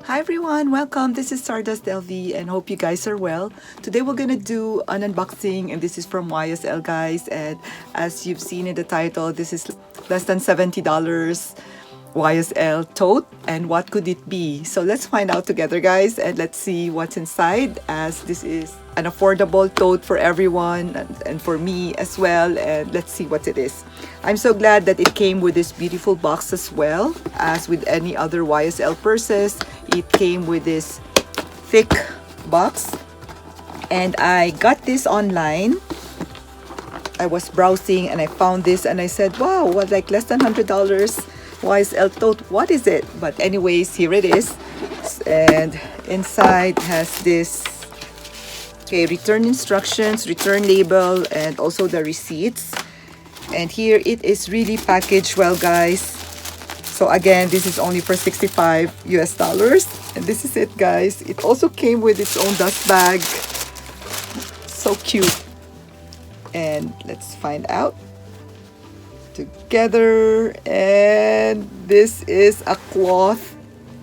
Hi everyone, welcome. This is Stardust LV and hope you guys are well. Today we're gonna do an unboxing and this is from YSL guys, and as you've seen in the title, this is less than $70 YSL tote, and what could it be? So let's find out together guys, and let's see what's inside, as this is an affordable tote for everyone and for me as well, and let's see what it is. I'm so glad that it came with this beautiful box as well. As with any other YSL purses, it came with this thick box, and I got this online. I was browsing and I found this and I said, wow, what, like less than $100 YSL tote, what is it? But anyways, here it is, and inside has this return instructions, return label, and also the receipts. And here it is really packaged well guys. So again, this is only for $65 US, and this is it guys. It also came with its own dust bag, so cute. And let's find out together. And this is a cloth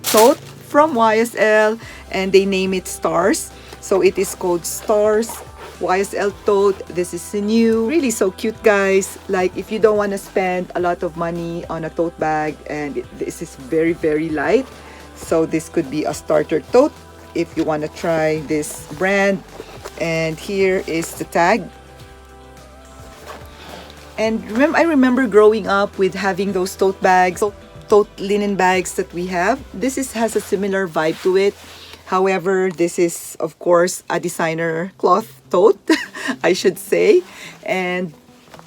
tote from YSL, and they name it Stars, so it is called Stars YSL tote. This is new, really so cute guys. Like if you don't want to spend a lot of money on a tote bag, and this is very light, so this could be a starter tote if you want to try this brand. And here is the tag. And I remember growing up with having those tote bags, tote linen bags that we have. This has a similar vibe to it. However, this is of course a designer cloth tote, I should say. And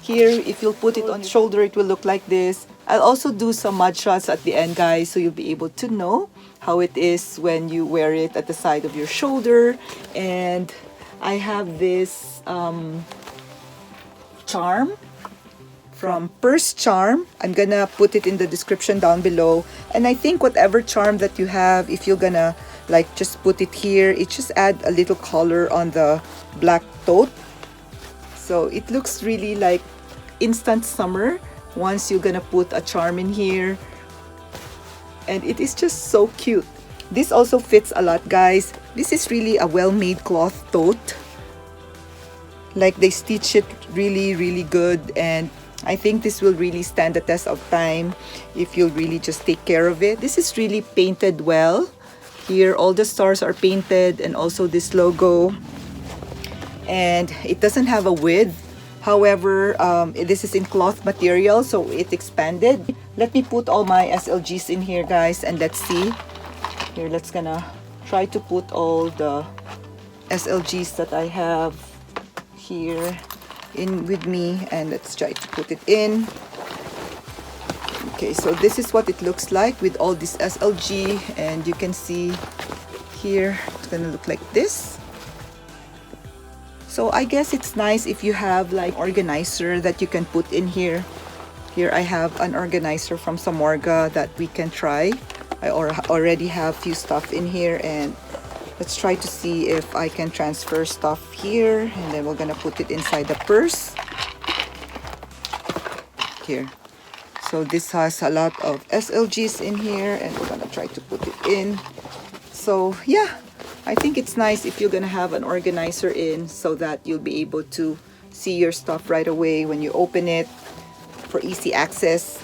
here, if you'll put it on your shoulder, it will look like this. I'll also do some mud shots at the end guys, so you'll be able to know how it is when you wear it at the side of your shoulder. And I have this charm from Purse Charm. I'm gonna put it in the description down below. And I think whatever charm that you have, if you're gonna like just put it here, it just add a little color on the black tote, so it looks really like instant summer once you're gonna put a charm in here. And it is just so cute. This also fits a lot guys. This is really a well-made cloth tote. Like they stitch it really good, and I think this will really stand the test of time if you'll really just take care of it. This is really painted well. Here all the stars are painted, and also this logo. And it doesn't have a width. However, this is in cloth material, so it expanded. Let me put all my SLGs in here guys, and let's see. Here, let's gonna try to put all the SLGs that I have here in with me, and let's try to put it in. Okay, so this is what it looks like with all this SLG, and you can see here it's gonna look like this. So I guess it's nice if you have like organizer that you can put in here. Here I have an organizer from Samorga that we can try. I already have few stuff in here, and let's try to see if I can transfer stuff here, and then we're gonna put it inside the purse here. So this has a lot of SLGs in here, and we're gonna try to put it in. So yeah, I think it's nice if you're gonna have an organizer in, so that you'll be able to see your stuff right away when you open it for easy access.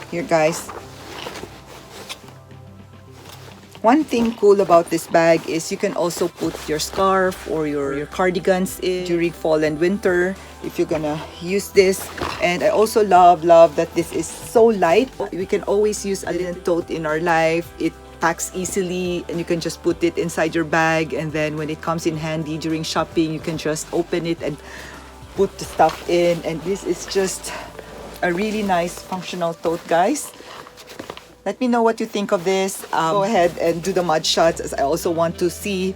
Here guys. One thing cool about this bag is you can also put your scarf or your cardigans in during fall and winter if you're gonna use this. And I also love that this is so light. We can always use a linen tote in our life. It packs easily, and you can just put it inside your bag, and then when it comes in handy during shopping, you can just open it and put the stuff in. And this is just a really nice functional tote guys. Let me know what you think of this. Go ahead and do the mud shots, as I also want to see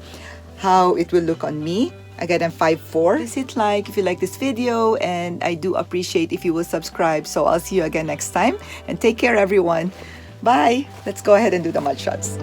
how it will look on me. Again, I'm 5'4". Please hit like if you like this video, and I do appreciate if you will subscribe. So I'll see you again next time, and take care everyone. Bye. Let's go ahead and do the mud shots.